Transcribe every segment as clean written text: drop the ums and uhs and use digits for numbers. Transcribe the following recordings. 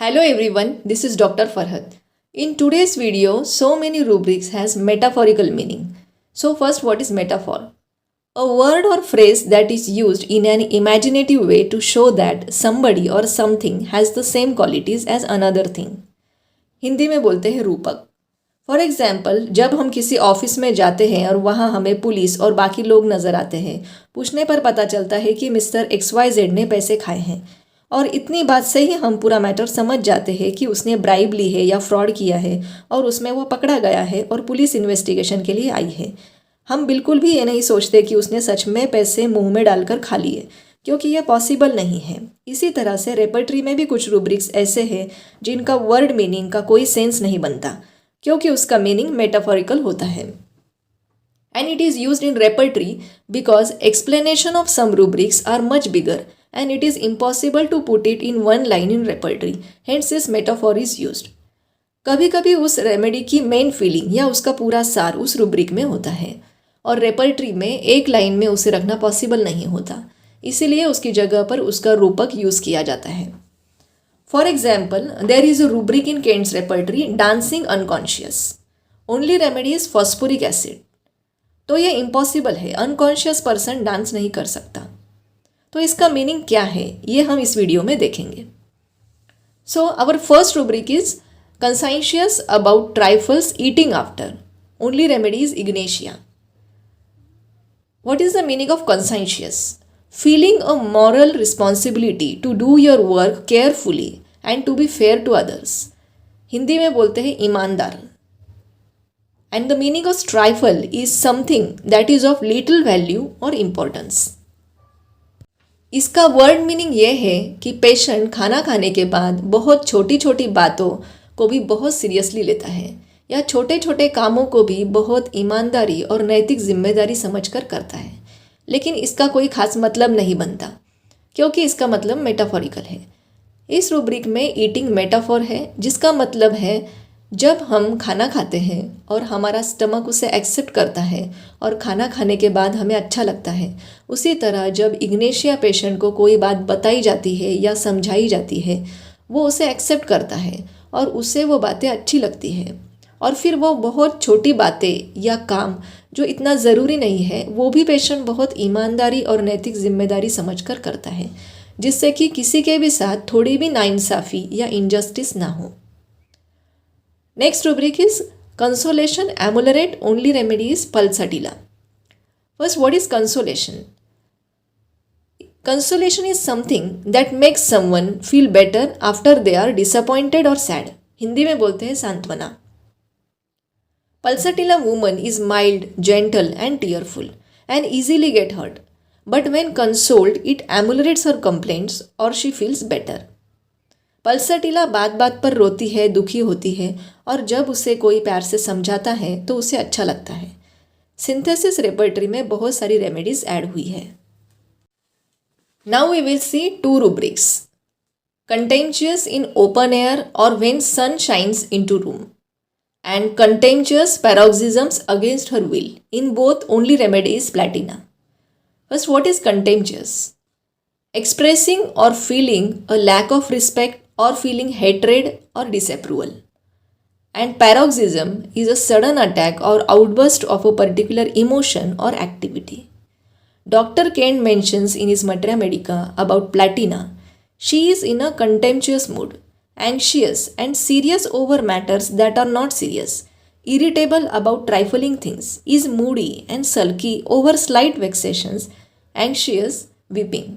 Hello everyone, this is Dr. Farhad. In today's video, so many rubrics has metaphorical meaning. So first, what is metaphor? A word or phrase that is used in an imaginative way to show that somebody or something has the same qualities as another thing. Hindi में बोलते हैं रूपक. For example, जब हम किसी office में जाते हैं और वहाँ हमें पुलिस और बाकी लोग नज़र आते हैं, पूछने पर पता चलता है कि मिस्टर XYZ ने पैसे खाए हैं और इतनी बात से ही हम पूरा मैटर समझ जाते हैं कि उसने ब्राइब ली है या फ्रॉड किया है और उसमें वो पकड़ा गया है और पुलिस इन्वेस्टिगेशन के लिए आई है. हम बिल्कुल भी ये नहीं सोचते कि उसने सच में पैसे मुंह में डालकर खा लिए, क्योंकि यह पॉसिबल नहीं है. इसी तरह से रेपर्टरी में भी कुछ रूब्रिक्स ऐसे हैं जिनका वर्ड मीनिंग का कोई सेंस नहीं बनता, क्योंकि उसका मीनिंग मेटाफोरिकल होता है. And it is used in repertory because explanation of some rubrics are much bigger and it is impossible to put it in one line in repertory. Hence this metaphor is used. कभी कभी उस remedy की main feeling या उसका पूरा सार उस rubric में होता है और रेपर्टरी में एक लाइन में उसे रखना पॉसिबल नहीं होता, इसीलिए उसकी जगह पर उसका रूपक यूज़ किया जाता है. For example, there is a rubric in Kent's repertory dancing unconscious. Only remedy is phosphoric acid. तो ये इम्पॉसिबल है, अनकॉन्शियस पर्सन डांस नहीं कर सकता. तो इसका मीनिंग क्या है ये हम इस वीडियो में देखेंगे. So our first rubric is conscientious about trifles eating after. Only remedy is ignatia. What is the meaning of conscientious? Feeling a moral responsibility to do your work carefully and to be fair to others. Hindi में बोलते हैं ईमानदार. And the meaning of trifle is something that is of little value और importance. इसका word meaning ये है कि patient खाना खाने के बाद बहुत छोटी छोटी बातों को भी बहुत सीरियसली लेता है या छोटे छोटे कामों को भी बहुत ईमानदारी और नैतिक जिम्मेदारी समझकर करता है, लेकिन इसका कोई खास मतलब नहीं बनता, क्योंकि इसका मतलब मेटाफोरिकल है. इस रूब्रिक में ईटिंग मेटाफोर है, जिसका मतलब है जब हम खाना खाते हैं और हमारा स्टमक उसे एक्सेप्ट करता है और खाना खाने के बाद हमें अच्छा लगता है, उसी तरह जब इग्नेशिया पेशेंट को कोई बात बताई जाती है या समझाई जाती है, वो उसे एक्सेप्ट करता है और उसे वो बातें अच्छी लगती है और फिर वो बहुत छोटी बातें या काम जो इतना ज़रूरी नहीं है वो भी पेशेंट बहुत ईमानदारी और नैतिक जिम्मेदारी समझकर करता है, जिससे कि किसी के भी साथ थोड़ी भी नाइंसाफ़ी या इनजस्टिस ना हो. Next rubric is consolation ameliorate. Only remedy is pulsatilla. First, what is consolation? Consolation is something that makes someone feel better after they are disappointed or sad. Hindi में बोलते हैं सांत्वना. Pulsatilla woman is mild, gentle and tearful and easily get hurt. But when consoled, it ameliorates her complaints or she feels better. Pulsatilla बात बात पर रोती है, दुखी होती है और जब उसे कोई प्यार से समझाता है तो उसे अच्छा लगता है. सिंथेसिस रेपर्टरी में बहुत सारी रेमेडीज ऐड हुई है. Now we will see two rubrics. Contentious in open air और when sun shines into room and contentious paroxysms against her will. In both only remedy is platina. First, what is contentious? Expressing or feeling a lack of respect or feeling hatred or disapproval. And paroxysm is a sudden attack or outburst of a particular emotion or activity. Dr. Kent mentions in his Materia Medica about Platina. She is in a contemptuous mood, anxious and serious over matters that are not serious, irritable about trifling things, is moody and sulky over slight vexations, anxious, weeping.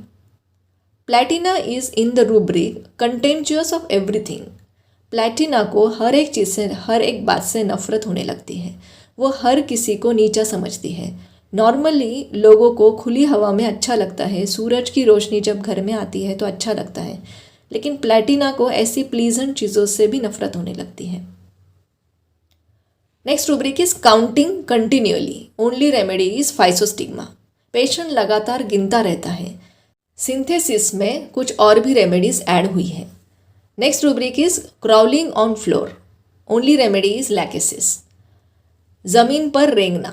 Platina is in the rubric contemptuous of everything. Platina को हर एक चीज़ से, हर एक बात से नफ़रत होने लगती है. वो हर किसी को नीचा समझती है. नॉर्मली लोगों को खुली हवा में अच्छा लगता है, सूरज की रोशनी जब घर में आती है तो अच्छा लगता है, लेकिन प्लैटिना को ऐसी प्लीजेंट चीज़ों से भी नफ़रत होने लगती है. Next rubric is counting continuously. Only remedy is physostigma. Patient लगातार गिनता रहता है. सिंथेसिस में कुछ और भी रेमेडीज ऐड हुई है. Next rubric is crawling on floor. Only remedy is lachesis. ज़मीन पर रेंगना.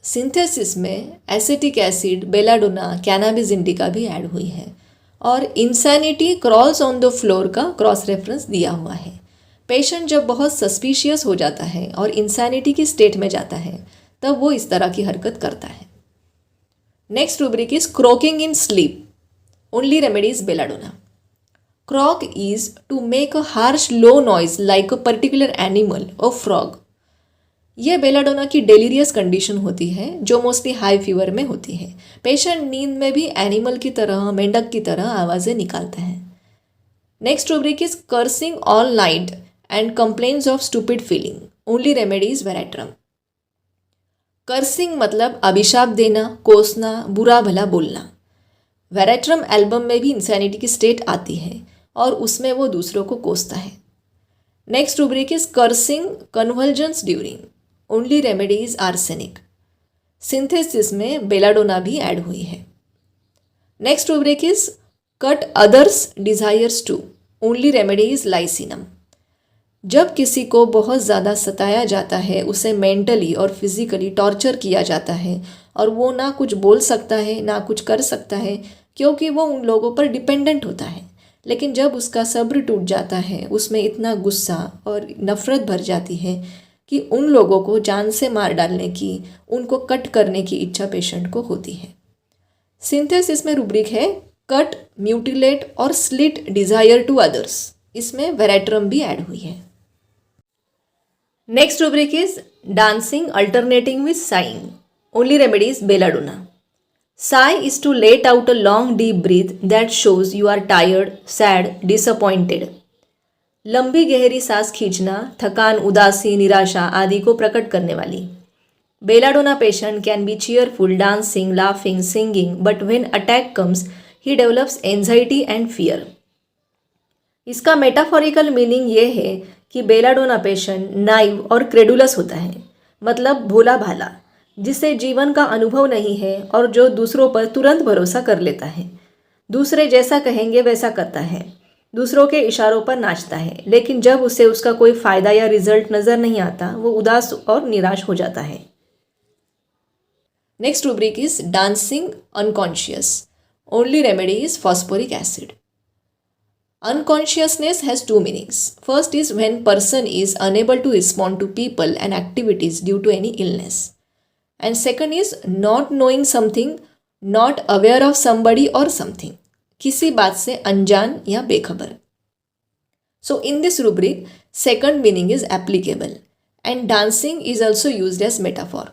सिंथेसिस में acetic acid, belladonna, cannabis indica भी ऐड हुई है और insanity crawls on the floor का क्रॉस रेफरेंस दिया हुआ है। पेशेंट जब बहुत सस्पिशियस हो जाता है और इंसैनिटी की स्टेट में जाता है तब वो इस तरह की हरकत करता है। Next rubric is croaking in sleep, only remedy is belladonna. Croak is to make a harsh low noise like a particular animal or frog. यह बेलाडोना की डेलीरियस कंडीशन होती है जो मोस्टली हाई फीवर में होती है। पेशेंट नींद में भी एनिमल की तरह, मेंढक की तरह आवाज़ें निकालता है। Next rubric is cursing all night and complains of stupid feeling, only remedy is veratrum. Cursing मतलब अभिशाप देना, कोसना, बुरा भला बोलना। वेरेट्रम एल्बम में भी इंसैनिटी की स्टेट आती है और उसमें वो दूसरों को कोसता है। Next rubric is cursing convulsions during, only remedy is arsenic. Synthesis में बेलाडोना भी ऐड हुई है। Next rubric is cut others desires to, only remedy is lyssinum. जब किसी को बहुत ज़्यादा सताया जाता है, उसे मेंटली और फिजिकली टॉर्चर किया जाता है और वो ना कुछ बोल सकता है ना कुछ कर सकता है क्योंकि वो उन लोगों पर डिपेंडेंट होता है। लेकिन जब उसका सब्र टूट जाता है, उसमें इतना गुस्सा और नफ़रत भर जाती है कि उन लोगों को जान से मार डालने की, उनको कट करने की इच्छा पेशेंट को होती है। सिंथेसिस में रूब्रिक है कट, म्यूटिलेट और स्लिट डिज़ायर टू अदर्स, इसमें वेरेट्रम भी ऐड हुई है। Next rubric is dancing alternating with saying, only remedy is belladonna. Sigh is to let out a long deep breath that shows you are tired, sad, disappointed. लंबी गहरी सांस खींचना थकान, उदासी, निराशा आदि को प्रकट करने वाली। Belladonna patient can be cheerful, dancing, laughing, singing, but when attack comes, he develops anxiety and fear. इसका मेटाफोरिकल मीनिंग ये है कि बेलाडोना पेशेंट नाइव और क्रेडुलस होता है, मतलब भोला भाला, जिसे जीवन का अनुभव नहीं है और जो दूसरों पर तुरंत भरोसा कर लेता है। दूसरे जैसा कहेंगे वैसा करता है, दूसरों के इशारों पर नाचता है, लेकिन जब उसे उसका कोई फ़ायदा या रिजल्ट नज़र नहीं आता वो उदास और निराश हो जाता है। Next rubric is dancing unconscious, only remedy is phosphoric acid. Unconsciousness has two meanings. First is when person is unable to respond to people and activities due to any illness. And second is not knowing something, not aware of somebody or something. किसी बात से अनजान या बेखबर। So in this rubric, second meaning is applicable and dancing is also used as metaphor.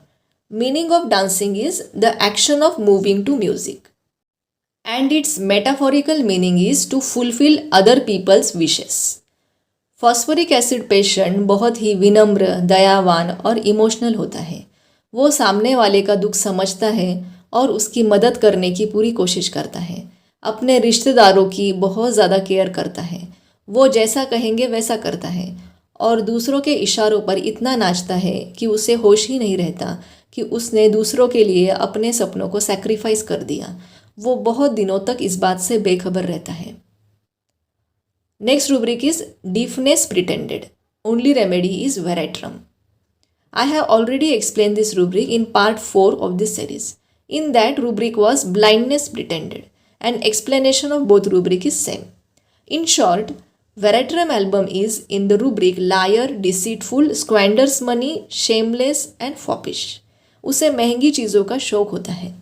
Meaning of dancing is the action of moving to music. And its metaphorical meaning is to fulfill other people's wishes. Phosphoric acid patient बहुत ही विनम्र, दयावान और emotional होता है। वो सामने वाले का दुख समझता है और उसकी मदद करने की पूरी कोशिश करता है। अपने रिश्तेदारों की बहुत ज़्यादा केयर करता है। वो जैसा कहेंगे वैसा करता है और दूसरों के इशारों पर इतना नाचता है कि उसे होश ही नहीं रहता कि उसने दूसरों के लिए अपने सपनों को सैक्रिफाइस कर दिया। वो बहुत दिनों तक इस बात से बेखबर रहता है। Next rubric is deafness pretended, only remedy is veratrum. I have already explained this rubric in part 4 of this series. In that rubric was blindness pretended and explanation of both rubric is same. In short, Veratrum album is in the rubric liar, deceitful, squanders money, shameless and foppish. उसे महंगी चीज़ों का शौक होता है।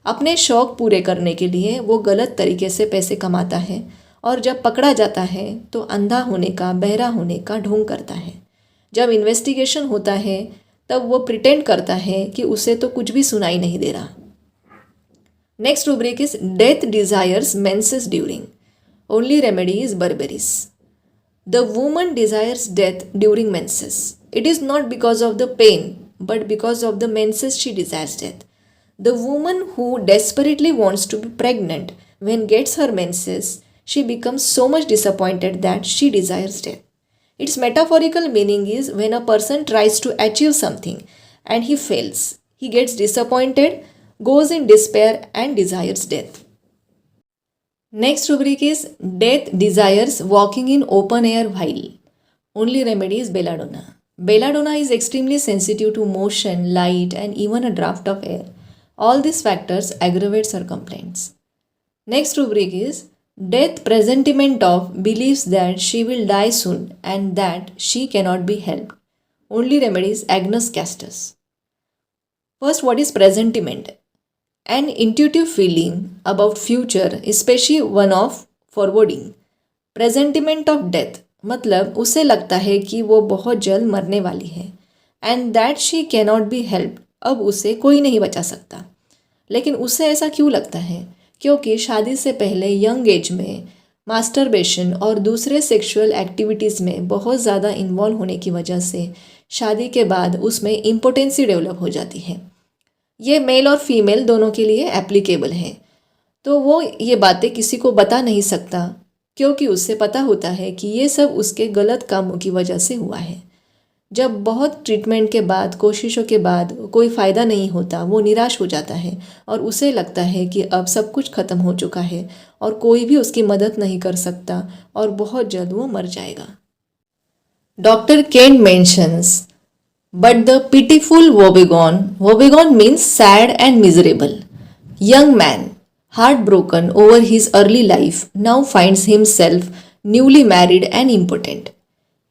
अपने शौक पूरे करने के लिए वो गलत तरीके से पैसे कमाता है और जब पकड़ा जाता है तो अंधा होने का, बहरा होने का ढोंग करता है। जब इन्वेस्टिगेशन होता है तब वो प्रिटेंड करता है कि उसे तो कुछ भी सुनाई नहीं दे रहा। Next rubric is death desires menses during, only remedy is berberis. The woman desires death during menses. It is not because of the pen but because of the menses she desires death. The woman who desperately wants to be pregnant when gets her menses, she becomes so much disappointed that she desires death. Its metaphorical meaning is when a person tries to achieve something and he fails. He gets disappointed, goes in despair and desires death. Next rubric is death desires walking in open air while. Only remedy is belladonna. Belladonna is extremely sensitive to motion, light and even a draft of air. All these factors aggravates her complaints. Next rubric is Death presentiment of believes that she will die soon and that she cannot be helped. Only remedies Agnus Castus. First, what is presentiment? An intuitive feeling about future, especially one of forwarding. Presentiment of death मतलब उसे लगता है कि वो बहुत जल्द मरने वाली है and that she cannot be help, अब उसे कोई नहीं बचा सकता। लेकिन उसे ऐसा क्यों लगता है? क्योंकि शादी से पहले यंग एज में मास्टरबेशन और दूसरे सेक्सुअल एक्टिविटीज़ में बहुत ज़्यादा इन्वॉल्व होने की वजह से शादी के बाद उसमें इम्पोटेंसी डेवलप हो जाती है। ये मेल और फीमेल दोनों के लिए एप्लीकेबल है। तो वो ये बातें किसी को बता नहीं सकता क्योंकि उससे पता होता है कि ये सब उसके गलत कामों की वजह से हुआ है। जब बहुत ट्रीटमेंट के बाद, कोशिशों के बाद कोई फ़ायदा नहीं होता, वो निराश हो जाता है और उसे लगता है कि अब सब कुछ ख़त्म हो चुका है और कोई भी उसकी मदद नहीं कर सकता और बहुत जल्द वो मर जाएगा। Doctor Kent mentions, but the pitiful woebegone means sad and miserable. Young man, heartbroken over his early life, now finds himself newly married and impotent.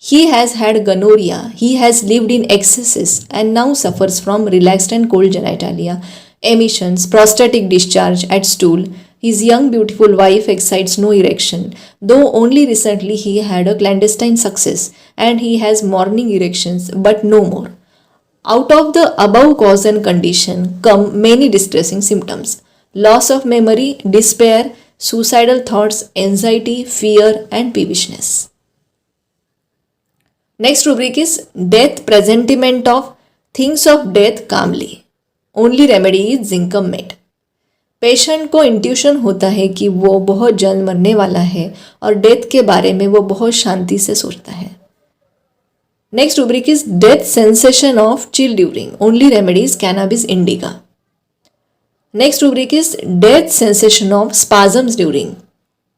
He has had gonorrhea, he has lived in excesses and now suffers from relaxed and cold genitalia, emissions, prostatic discharge at stool. His young beautiful wife excites no erection, though only recently he had a clandestine success and he has morning erections but no more. Out of the above cause and condition come many distressing symptoms: loss of memory, despair, suicidal thoughts, anxiety, fear and peevishness. Next rubric is death presentiment of things of death calmly. Only remedy is zincum met. Patient को intuition होता है कि वो बहुत जल्द मरने वाला है और डेथ के बारे में वो बहुत शांति से सोचता है। Next rubric is death sensation of chill during. Only remedy is cannabis indica. Next rubric is death sensation of spasms during.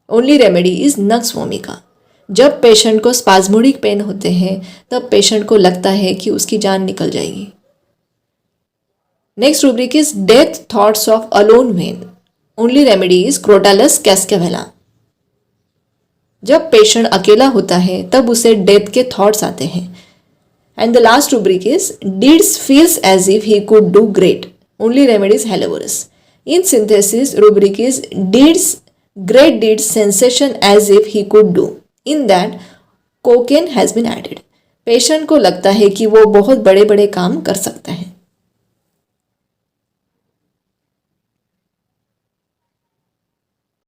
Only remedy is nux vomica. जब पेशेंट को स्पाज्मोडिक पेन होते हैं तब पेशेंट को लगता है कि उसकी जान निकल जाएगी। Next rubric is death thoughts of alone when. Only remedy is crotalus cascavella. जब पेशेंट अकेला होता है तब उसे डेथ के थॉट्स आते हैं। And the last rubric is deeds feels as if he could do great. Only remedy is helleborus. In synthesis rubric is deeds great deeds sensation as if he could do. In that cocaine has been added. Patient को लगता है कि वो बहुत बड़े बड़े काम कर सकता है।